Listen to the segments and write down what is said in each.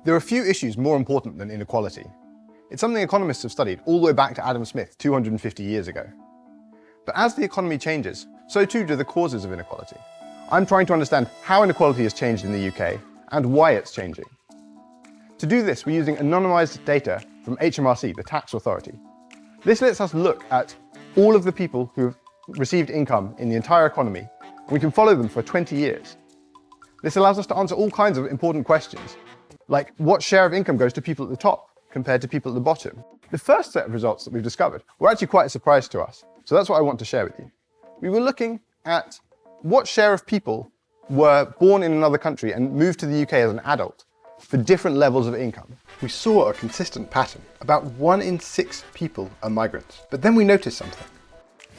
There are few issues more important than inequality. It's something economists have studied all the way back to Adam Smith 250 years ago. But as the economy changes, so too do the causes of inequality. I'm trying to understand how inequality has changed in the UK and why it's changing. To do this, we're using anonymised data from HMRC, the tax authority. This lets us look at all of the people who have received income in the entire economy, and we can follow them for 20 years. This allows us to answer all kinds of important questions, like what share of income goes to people at the top compared to people at the bottom. The first set of results that we've discovered were actually quite a surprise to us, so that's what I want to share with you. We were looking at what share of people were born in another country and moved to the UK as an adult for different levels of income. We saw a consistent pattern. About 1 in 6 people are migrants. But then we noticed something.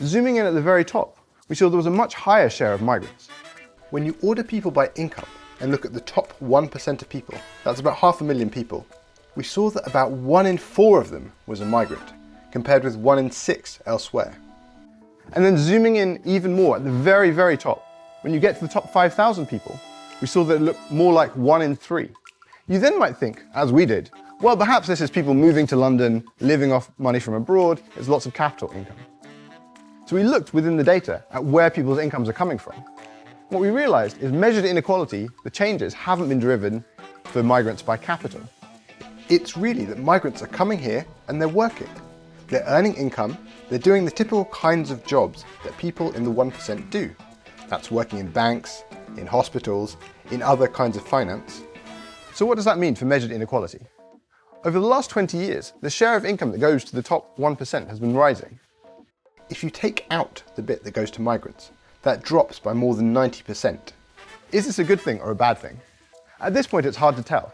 Zooming in at the very top, we saw there was a much higher share of migrants. When you order people by income and look at the top 1% of people, that's about 500,000 people, we saw that about 1 in 4 of them was a migrant, compared with 1 in 6 elsewhere. And then zooming in even more at the very, very top, when you get to the top 5,000 people, we saw that it looked more like 1 in 3. You then might think, as we did, well, perhaps this is people moving to London, living off money from abroad, there's lots of capital income. So we looked within the data at where people's incomes are coming from. What we realized is measured inequality, the changes haven't been driven for migrants by capital. It's really that migrants are coming here and they're working. They're earning income, they're doing the typical kinds of jobs that people in the 1% do. That's working in banks, in hospitals, in other kinds of finance. So what does that mean for measured inequality? Over the last 20 years, the share of income that goes to the top 1% has been rising. If you take out the bit that goes to migrants, that drops by more than 90%. Is this a good thing or a bad thing? At this point, it's hard to tell.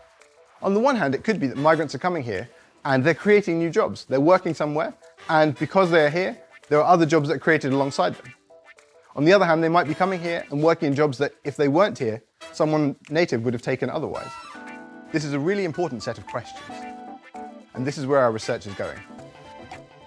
On the one hand, it could be that migrants are coming here and they're creating new jobs. They're working somewhere, and because they're here, there are other jobs that are created alongside them. On the other hand, they might be coming here and working in jobs that, if they weren't here, someone native would have taken otherwise. This is a really important set of questions, and this is where our research is going.